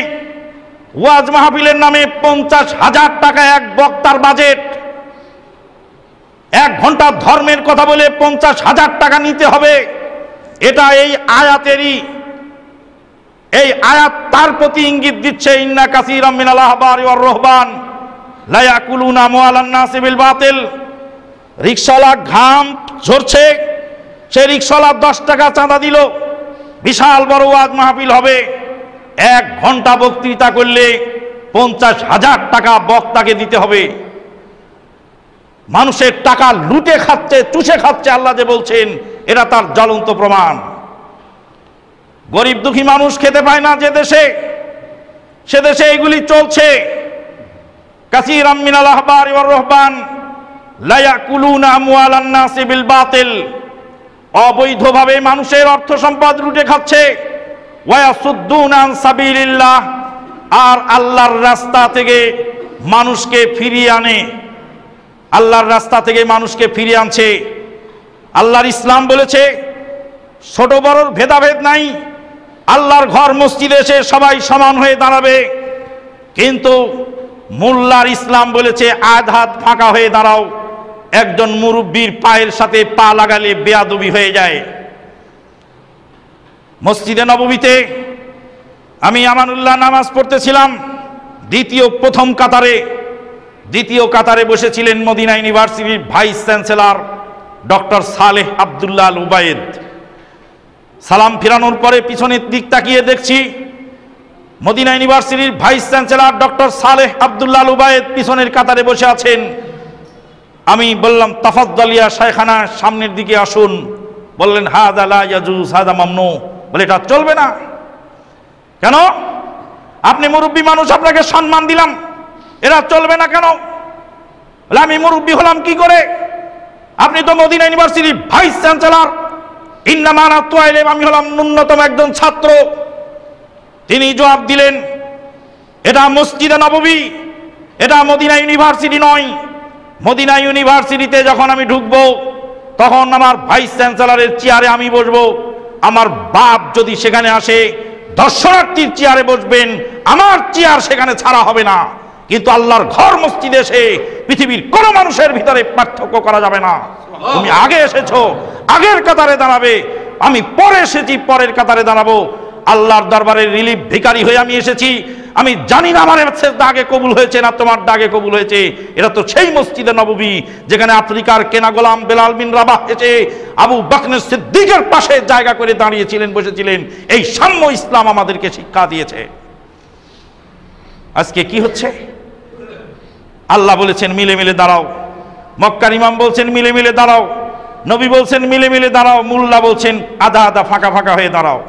ওয়াজ মাহফিলের নামে 50,000 টাকা এক বক্তার বাজেট। 1 ঘন্টা ধর্মের কথা বলে 50,000 টাকা নিতে হবে, এটা এই আয়াতেরই, এই আয়াত তার প্রতি ইঙ্গিত দিচ্ছে। ইন্না কাসীরাম মিনাল আহবারি ওয়ার রহবান লা ইয়াকুলুনা আমওয়ালান নাসি বিল বাতিল। রিকশাওয়ালা ঘাম ঝরছে, সে রিকশাওয়ালা 10 টাকা চাঁদা দিল, বিশাল বড় ওয়াজ মাহফিল হবে, 1 ঘন্টা বক্তৃতা করলে 50,000 টাকা বক্তাকে দিতে হবে। মানুষের টাকা লুটে খাচ্ছে, চুষে খাচ্ছে, আল্লাহ যে বলছেন এরা তার জ্বলন্ত প্রমাণ। গরিব দুঃখী মানুষ খেতে পায় না যে দেশে, সে দেশে এগুলি চলছে। কাসীরাম মিনাল আহবারি ওয়ার রহবান লা ইয়াকুলুনা আমওয়ালান নাসি বিল বাতিল, অবৈধভাবে মানুষের অর্থ সম্পদ লুটে খাচ্ছে। ওয়া ইয়াসুদ্দুনা আন সাবিলিল্লাহ, আর আল্লাহর রাস্তা থেকে মানুষকে ফিরিয়ে আনে, আল্লাহর রাস্তা থেকে মানুষকে ফিরিয়ে আনছে। আল্লাহর ইসলাম বলেছে ছোট বড়র ভেদাভেদ নাই, আল্লাহর ঘর মসজিদে এসে সবাই সমান হয়ে দাঁড়াবে। কিন্তু মোল্লার ইসলাম বলেছে আধ হাত ফাঁকা হয়ে দাঁড়াও, একজন মুরব্বীর পায়ের সাথে পা লাগালে বেয়াদবি হয়ে যায়। মসজিদে নববীতে আমি আমানুল্লাহ নামাজ পড়তেছিলাম, দ্বিতীয় কাতারে বসেছিলেন মদিনা ইউনিভার্সিটির vice chancellor doctor Saleh Abdullah Al Ubaid. সালাম ফিরানোর পরে পিছনের দিক তাকিয়ে দেখছি মদিনা ইউনিভার্সিটির vice chancellor doctor Saleh Abdullah Al Ubaid পিছনের কাতারে বসে আছেন। আমি বললাম তাফাদ্দাল ইয়া শাইখানা, সামনের দিকে আসুন। বললেন হাযা লা ইয়াজুজ, হাযা মামনু। বলে এটা চলবে না। কেন? আপনি মুরব্বী মানুষ, আপনাকে সম্মান দিলাম, এরা চলবে না কেন? বলে আমি মুরব্বী হলাম কি করে? আপনি তো মদিনা ইউনিভার্সিটির ভাইস চ্যান্সেলর। ইন্নামা আনা তুয়াইলিম, আমি হলাম ন্যূনতম একজন ছাত্র। তিনি জবাব দিলেন এটা মসজিদে নববী, এটা মদিনা ইউনিভার্সিটি নয়। মদিনা ইউনিভার্সিটিতে যখন আমি ঢুকবো তখন আমার ভাইস চ্যান্সেলরের চেয়ারে আমি বসবো। আমার বাপ যদি সেখানে আসে দর্শনার্থীর চেয়ারে বসবেন, আমার চেয়ার সেখানে ছাড়া হবে না। কিন্তু আল্লাহর ঘর মসজিদে এসে পৃথিবীর কোন মানুষের ভিতরে পার্থক্য করা যাবে না। তুমি আগে এসেছো, আগের কাতারে দাঁড়াবে, আমি পরে এসেছি, পরের কাতারে দাঁড়াবো। আল্লাহর দরবারে রিলিফ ভিখারি হয়ে আমি এসেছি। আমি জানি না আমার দাগে কবুল হয়েছে না তোমার দাগে কবুল হয়েছে। এটা তো সেই মসজিদে নববী যেখানে আফ্রিকার কেনা গোলাম বেলাল বিন রাবাহ এসে আবু বকর সিদ্দিকের পাশে জায়গা করে দাঁড়িয়েছিলেন, বসেছিলেন। এই সাম্য ইসলাম আমাদেরকে শিক্ষা দিয়েছে। আজকে কি হচ্ছে? আল্লাহ বলেছেন মিলে মিলে দাঁড়াও, মক্কার ইমাম বলছেন মিলে মিলে দাঁড়াও, নবী বলছেন মিলে মিলে দাঁড়াও, মোল্লা বলছেন আধা আধা ফাঁকা ফাঁকা হয়ে দাঁড়াও।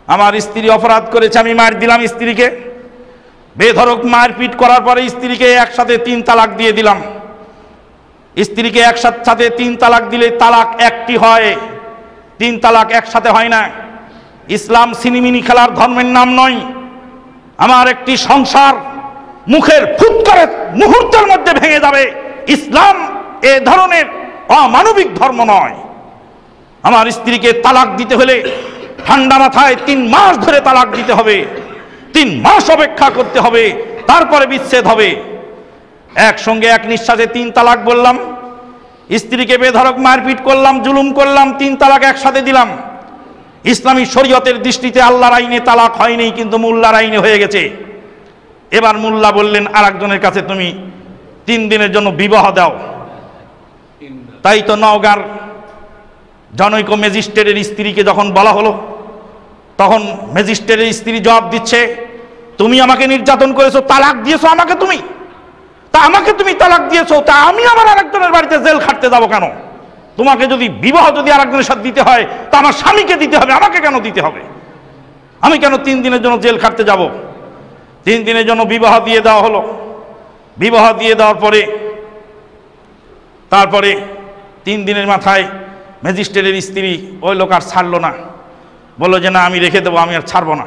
আমার স্ত্রী অপরাধ করেছে, আমি মার দিলাম স্ত্রীকে, বেধড়ক মারপিট করার পরে স্ত্রীকে একসাথে 3 তালাক দিয়ে দিলাম। স্ত্রীকে একসাথে 3 তালাক দিলে তালাক একটি হয়, 3 তালাক একসাথে হয় না। ইসলাম সিনিমিনি খেলার ধর্মের নাম নয়। আমার একটি সংসার মুখের ফুৎকারে মুহূর্তের মধ্যে ভেঙে যাবে। ইসলাম এ ধরনের অমানবিক ধর্ম নয়। আমার স্ত্রীকে তালাক দিতে হলে ঠান্ডা মাথায় 3 মাস ধরে তালাক দিতে হবে, 3 মাস অপেক্ষা করতে হবে, তারপরে বিচ্ছেদ হবে। একসঙ্গে এক নিঃশ্বাসে 3 তালাক বললাম, স্ত্রীকে বেধড়ক মারপিট করলাম, জুলুম করলাম, 3 তালাক একসাথে দিলাম। ইসলামী শরীয়তের দৃষ্টিতে আল্লাহর আইনে তালাক হয়নি, কিন্তু মোল্লার আইনে হয়ে গেছে। এবার মোল্লা বললেন আরেকজনের কাছে তুমি 3 দিনের জন্য বিবাহ দাও। তাই তো নওগাঁর জনৈক ম্যাজিস্ট্রেটের স্ত্রীকে যখন বলা হলো, তখন ম্যাজিস্ট্রেটের স্ত্রী জবাব দিচ্ছে, তুমি আমাকে নির্যাতন করেছো, তালাক দিয়েছো আমাকে, তুমি আমাকে তুমি তালাক দিয়েছো, তা আমি আমার আরেকজনের বাড়িতে জেল খাটতে যাবো কেন? তোমাকে যদি বিবাহ যদি আরেকজনের সাথে দিতে হয় তা আমার স্বামীকে দিতে হবে, আমাকে কেন দিতে হবে? আমি কেন 3 দিনের জন্য জেল খাটতে যাব? 3 দিনের জন্য বিবাহ দিয়ে দেওয়া হলো। বিবাহ দিয়ে দেওয়ার পরে তারপরে 3 দিনের মাথায় ম্যাজিস্ট্রেটের স্ত্রী ওই লোক আর ছাড়লো না, বললো যে না আমি রেখে দেবো, আমি আর ছাড়বো না।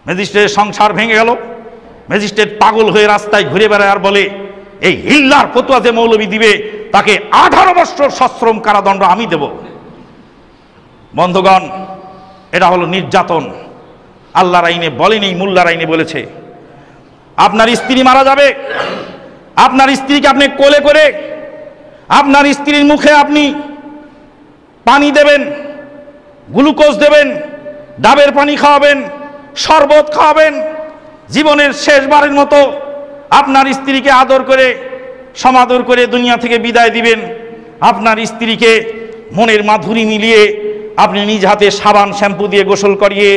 ম্যাজিস্ট্রেটের সংসার ভেঙে গেল। ম্যাজিস্ট্রেট পাগল হয়ে রাস্তায় ঘুরে বেড়ায় আর বলে, এই হিল্লার ফতোয়া যে মৌলবী দিবে তাকে 18 বছর সশ্রম কারাদণ্ড আমি দেব। বন্ধুগণ, এটা হলো নির্যাতন। আল্লাহর আইনে বলেনি, মোল্লার আইনে বলেছে। আপনার স্ত্রী মারা যাবে, আপনার স্ত্রীকে আপনি কোলে করে আপনার স্ত্রীর মুখে আপনি পানি দেবেন, গ্লুকোজ দেবেন, ডাবের পানি খাওয়াবেন, শরবত খাওয়াবেন, জীবনের শেষবারের মতো আপনার স্ত্রীকে আদর করে সমাদর করে দুনিয়া থেকে বিদায় দিবেন। আপনার স্ত্রীকে মনের মাধুরী মিলিয়ে আপনি নিজ হাতে সাবান শ্যাম্পু দিয়ে গোসল করিয়ে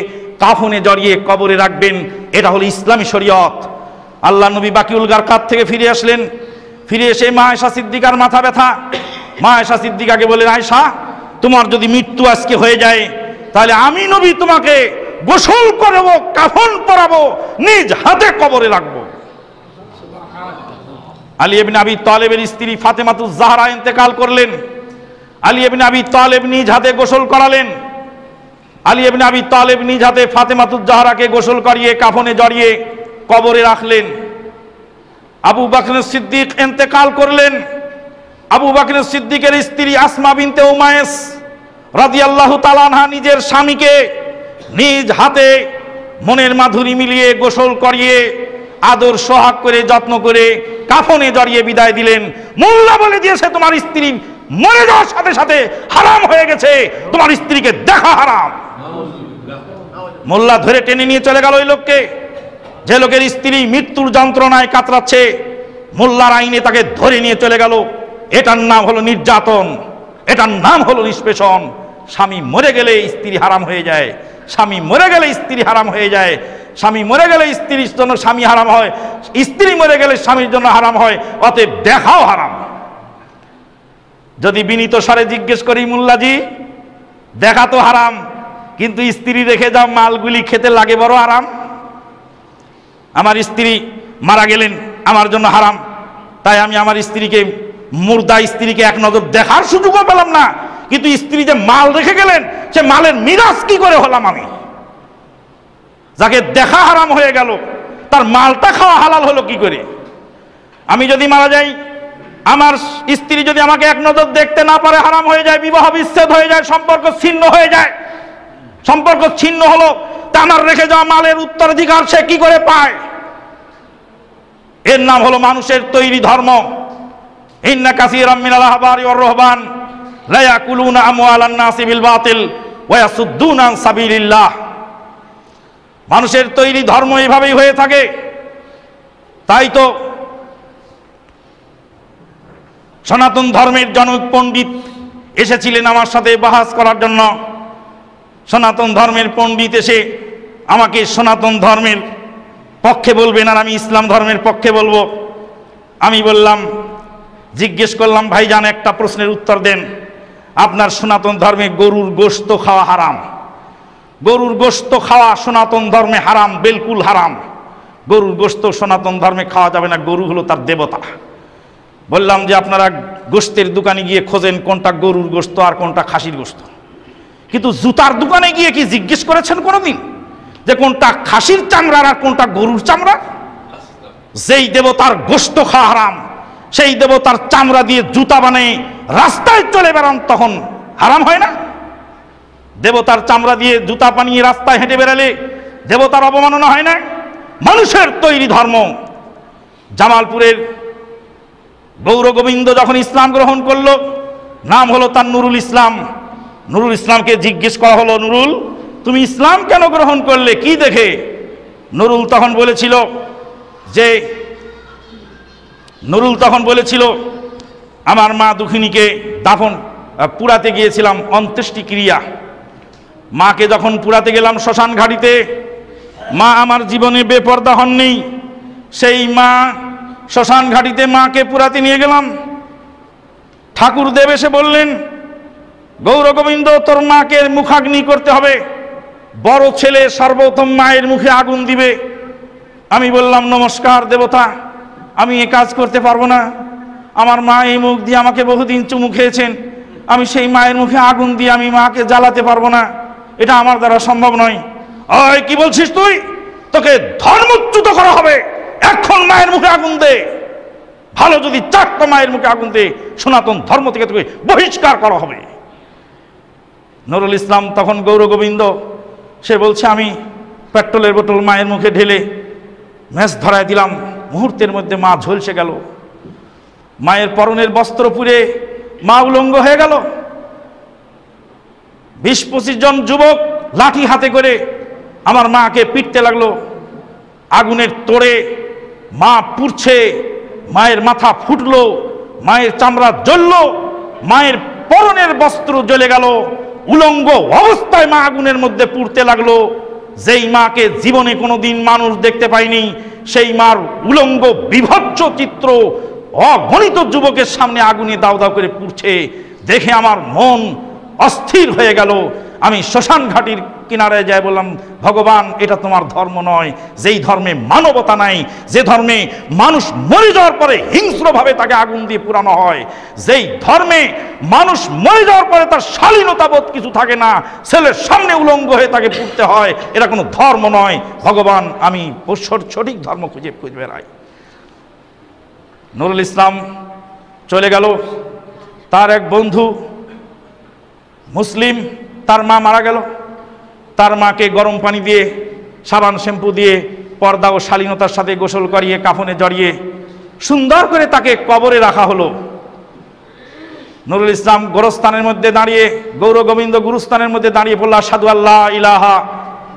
কাফনে জড়িয়ে কবরে রাখবেন। এটা হলো ইসলামী শরীয়ত। আল্লাহ নবী বাকিউল গারকাত থেকে ফিরে আসলেন। ফিরে এসে মা আয়েশা সিদ্দিকার মাথা ব্যথা। মা আয়েশা সিদ্দিকাকে বলেন, আয়েশা তোমার যদি মৃত্যু আজকে হয়ে যায় তাহলে আমি নবী তোমাকে গোসল করাবো, কাফন পরাবো, নিজ হাতে কবরে রাখবো। আলী ইবনে আবি তালেবের স্ত্রী ফাতেমাতুজ জাহরা ইন্তেকাল করলেন। আলী ইবনে আবি তালেব নিজ হাতে গোসল করালেন। আলী ইবনে আবি তালেব নিজ হাতে ফাতেমাতুজ জাহরাকে গোসল করিয়ে কাফনে জড়িয়ে কবরে রাখলেন। আবু বকর সিদ্দিক ইন্তেকাল করলেন। আবু বকর সিদ্দিকের স্ত্রী আসমা বিনতে উমাইস রাদিয়াল্লাহু তাআলা আনহা নিজের স্বামীকে নিজ হাতে মনের মাধুরী মিলিয়ে গোসল করিয়ে আদর সোহাগ করে যত্ন করে কাফনে জড়িয়ে বিদায় দিলেন। মোল্লা বলে দিয়েছে তোমার স্ত্রী মরে যাওয়ার সাথে সাথে হারাম হয়ে গেছে, তোমার স্ত্রীকে দেখা হারাম। মোল্লা ধরে টেনে নিয়ে চলে গেল ওই লোককে, যে লোকের স্ত্রী মৃত্যুর যন্ত্রণায় কাতরাচ্ছে। মোল্লার আইনে তাকে ধরে নিয়ে চলে গেল। এটার নাম হলো নির্যাতন, এটার নাম হলো নিষ্পেষণ। স্বামী মরে গেলে স্ত্রী হারাম হয়ে যায়, স্বামী মরে গেলে স্ত্রী হারাম হয়ে যায়, স্বামী মরে গেলে স্ত্রীর জন্য স্বামী হারাম হয়, স্ত্রী মরে গেলে স্বামীর জন্য হারাম হয়। অতএব দেখাও হারাম। যদি বিনীত স্বরে জিজ্ঞেস করি, মোল্লাজি দেখা তো হারাম, কিন্তু স্ত্রী রেখে যাও মালগুলি খেতে লাগে বড় আরাম। আমার স্ত্রী মারা গেলেন, আমার জন্য হারাম, তাই আমি আমার স্ত্রীকে, মুর্দা স্ত্রীকে এক নজর দেখার সুযোগও পেলাম না। কিন্তু স্ত্রী যে মাল রেখে গেলেন, সে মালের মিরাজ কি করে হলাম আমি? যাকে দেখা হারাম হয়ে গেল তার মালটা খাওয়া হালাল হলো কি করে? আমি যদি মারা যাই, আমার স্ত্রী যদি আমাকে এক নজর দেখতে না পারে, হারাম হয়ে যায়, বিবাহ বিচ্ছেদ হয়ে যায়, সম্পর্ক ছিন্ন হয়ে যায়। সম্পর্ক ছিন্ন হলো, তা আমার রেখে যাওয়া মালের উত্তরাধিকার সে কি করে পায়? এর নাম হলো মানুষের তৈরি ধর্ম। ইন্না কাসীরাম মিনাল আহবারি ওয়ার রুহবান লা ইয়াকুলুনা আমওয়ালান নাসি বিল বাতিল ওয়া ইয়াসুদ্দুনা আন সাবিলিল্লাহ। মানুষের তৈরি ধর্ম এইভাবেই হয়ে থাকে। তাই তো সনাতন ধর্মের জনক পণ্ডিত এসেছিলেন আমার সাথে বাহাস করার জন্য। সনাতন ধর্মের পণ্ডিত এসে আমাকে সনাতন ধর্মের পক্ষে বলবেন আর আমি ইসলাম ধর্মের পক্ষে বলবো। আমি বললাম, জিজ্ঞেস করলাম, ভাইজান একটা প্রশ্নের উত্তর দেন, আপনার সনাতন ধর্মে গরুর গোশত খাওয়া হারাম। গরুর গোশত খাওয়া সনাতন ধর্মে হারাম, বিলকুল হারাম। গরুর গোশত সনাতন ধর্মে খাওয়া যাবে না, গরু হলো তার দেবতা। বললাম যে আপনারা গোশতের দোকানে গিয়ে খোঁজেন কোনটা গরুর গোশত আর কোনটা খাসির গোশত, কিন্তু জুতার দোকানে গিয়ে কি জিজ্ঞেস করেছেন কোনোদিন যে কোনটা খাসির চামড়ার আর কোনটা গরুর চামড়া? যেই দেবতার গোশত খাওয়া হারাম, সেই দেবতার চামড়া দিয়ে জুতা বানিয়ে রাস্তায় চলে বেড়ান, তখন হারাম হয় না? দেবতার চামড়া দিয়ে জুতা বানিয়ে রাস্তায় হেঁটে বেড়ালে দেবতার অবমাননা হয় না? মানুষের তৈরি ধর্ম। জামালপুরের গৌর গোবিন্দ যখন ইসলাম গ্রহণ করলো, নাম হলো তার নুরুল ইসলাম। নুরুল ইসলামকে জিজ্ঞেস করা হলো, নুরুল তুমি ইসলাম কেন গ্রহণ করলে, কি দেখে? নুরুল তখন বলেছিল আমার মা দুঃখিনীকে পুরাতে গিয়েছিলাম, অন্ত্যেষ্টি ক্রিয়া। মাকে যখন পুরাতে গেলাম শ্মশান ঘাটিতে, মা আমার জীবনে বেপরদা হননি। সেই মা শ্মশান ঘাটিতে মাকে পুরাতে নিয়ে গেলাম। ঠাকুরদেব এসে বললেন, গৌর গোবিন্দ তোর মাকে মুখাগ্নি করতে হবে, বড় ছেলে সর্বপ্রথম মায়ের মুখে আগুন দিবে। আমি বললাম, নমস্কার দেবতা, আমি এ কাজ করতে পারবো না। আমার মা এই মুখ দিয়ে আমাকে বহুদিন চুমু খেয়েছেন, আমি সেই মায়ের মুখে আগুন দিয়ে আমি মাকে জ্বালাতে পারবো না, এটা আমার দ্বারা সম্ভব নয়। ওই কি বলছিস তুই? তোকে ধর্মচ্যুত করা হবে, এখন মায়ের মুখে আগুন দে। ভালো যদি চারটা মায়ের মুখে আগুন দে, সনাতন ধর্ম থেকে তোকে বহিষ্কার করা হবে। নুরুল ইসলাম তখন গৌর গোবিন্দ, সে বলছে আমি পেট্রোলের বোতল মায়ের মুখে ঢেলে ম্যাচ ধরায় দিলাম, মুহূর্তের মধ্যে মা ঝলসে গেল। মায়ের পরনের বস্ত্র পুড়ে মা উলঙ্গ হয়ে গেল। 20-25 জন যুবক লাঠি হাতে করে আমার মাকে পিটতে লাগলো। আগুনের তোড়ে মা পুড়ছে, মায়ের মাথা ফুটলো, মায়ের চামড়া জ্বলল, মায়ের পরনের বস্ত্র জ্বলে গেল। উলঙ্গ অবস্থায় মা আগুনের মধ্যে পুড়তে লাগলো। যেই মাকে জীবনে কোনোদিন মানুষ দেখতে পায়নি, সেই মার উলঙ্গ বিভৎস চিত্র অগণিত যুবকের সামনে আগুনে দাউ দাউ করে পুড়ছে দেখে আমার মন অস্থির হয়ে গেল। আমি শ্মশান ঘাটির কিনারে যাই বললাম, ভগবান এটা তোমার ধর্ম নয়, যেই ধর্মে মানবতা নাই, যে ধর্মে মানুষ মরে যাওয়ার পরে হিংস্রভাবে তাকে আগুন দিয়ে পুরানো হয়, যেই ধর্মে মানুষ মরে যাওয়ার পরে তার শালীনতাবোধ কিছু থাকে না, ছেলের সামনে উলঙ্গ হয়ে তাকে পুড়তে হয়, এটা কোনো ধর্ম নয়। ভগবান আমি সঠিক ধর্ম খুঁজে বেড়াই। নুরুল ইসলাম চলে গেল। তার এক বন্ধু মুসলিম, তার মা মারা গেল। তার মাকে গরম পানি দিয়ে সাবান শ্যাম্পু দিয়ে পর্দা ও শালীনতার সাথে গোসল করিয়ে কাফনে জড়িয়ে সুন্দর করে তাকে কবরে রাখা হলো। নুরুল ইসলাম গোরস্থানের মধ্যে দাঁড়িয়ে, গৌর গোবিন্দ গুরুস্থানের মধ্যে দাঁড়িয়ে বলল, আশহাদু আল্লা ইলাহা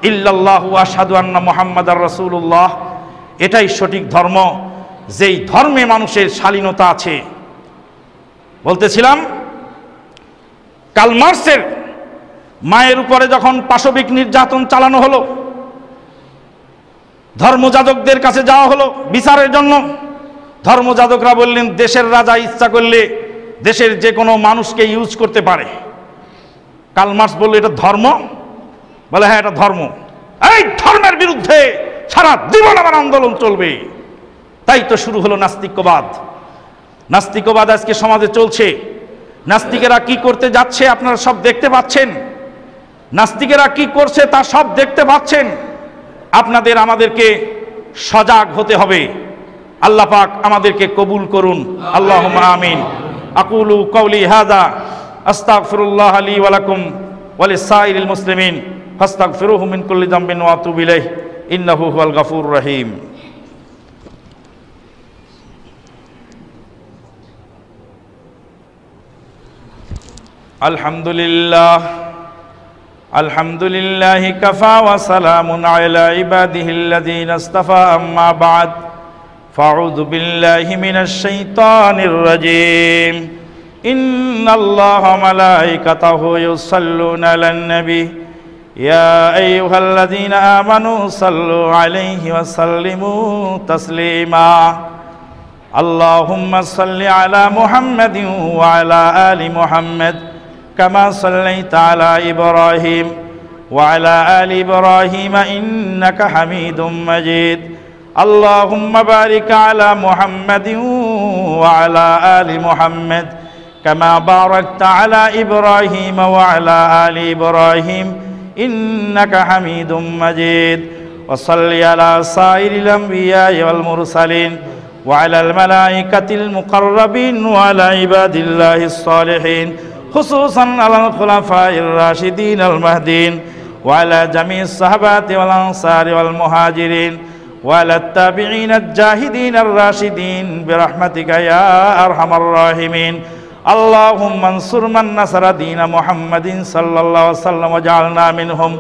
ইল্লাল্লাহু ওয়া আশহাদু আন্না মুহাম্মাদার রাসূলুল্লাহ। এটাই সঠিক ধর্ম, যেই ধর্মে মানুষের শালীনতা আছে। বলতেছিলাম, কার্ল মার্ক্সের মায়ের উপরে যখন পাশবিক নির্যাতন চালানো হলো, ধর্মযাজকদের কাছে যাওয়া হলো বিচারের জন্য। ধর্মযাজকরা বললেন, দেশের রাজা ইচ্ছা করলে দেশের যে কোনো মানুষকে ইউজ করতে পারে। কার্ল মার্ক্স বলল, এটা ধর্ম? বলে, হ্যাঁ এটা ধর্ম। এই ধর্মের বিরুদ্ধে সারা জীবন আমার আন্দোলন চলবে। তাই তো শুরু হলো নাস্তিক্যবাদ। নাস্তিক্যবাদ আজকে সমাজে চলছে। নাস্তিকেরা কি করতে যাচ্ছে আপনারা সব দেখতে পাচ্ছেন। নাস্তিকেরা কি করছে তা সব দেখতে পাচ্ছেন। আপনাদের আমাদেরকে সজাগ হতে হবে। আল্লাহ পাক আমাদেরকে কবুল করুন, আল্লাহুম্মা আমিন। আকুলু কওলি হাযা আস্তাগফিরুল্লাহ লি ওয়া লাকুম ওয়া লিসাইরিল মুসলিমিন ফাস্তাগফিরুহু মিন কুল্লি যামবিন ওয়া আতুবু ইলাইহি ইন্নাহু হুয়াল গাফুরুর রহিম। আলহামদুলিল্লাহ আলহামদুলিল্লাহি কাফা ওয়া সালামুন আলা ইবাদিহিল্লাযীনা ইসতাফা, আম্মা বা'দ। ফাউযু বিল্লাহি মিনাশ শাইতানির রাজীম। ইন্নাল্লাহা ওয়া মালাইকাতাহু ইউসাল্লুনা আলান নবী ইয়া আইয়ুহাল্লাযীনা আমানু সাল্লু আলাইহি ওয়া সাল্লিমু তাসলিমা। اللهم صل على محمد وعلى آل محمد كما صليت على إبراهيم وعلى آل إبراهيم إنك حميد مجيد اللهم بارك على محمد وعلى آل محمد كما باركت على إبراهيم وعلى آل إبراهيم إنك حميد مجيد وصل على سائر الأنبياء والمرسلين وعلى الملائكة المقربين وعلى عباد الله الصالحين خصوصا على الخلفاء الراشدين المهديين وعلى جميع الصحابة والأنصار والمهاجرين وعلى التابعين الجاهدين الراشدين برحمتك يا أرحم الراحمين اللهم انصر من نصر دين محمد صلى الله عليه وسلم وجعلنا منهم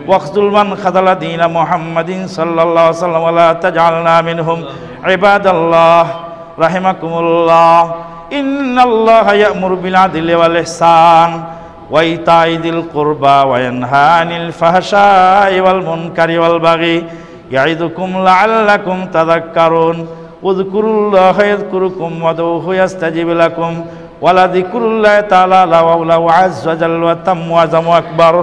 واخذل من خذل دين محمد صلى الله عليه وسلم ولا تجعلنا منهم عباد الله رحمكم الله إن الله يأمر بالعدل والإحسان وإيتاء ذي القربى وينهى عن الفحشاء والمنكر والبغي يعظكم لعلكم تذكرون اذكروا الله يذكركم وادعوه يستجب لكم ولذكر الله تعالى له عز وجل وتم وعظم أكبر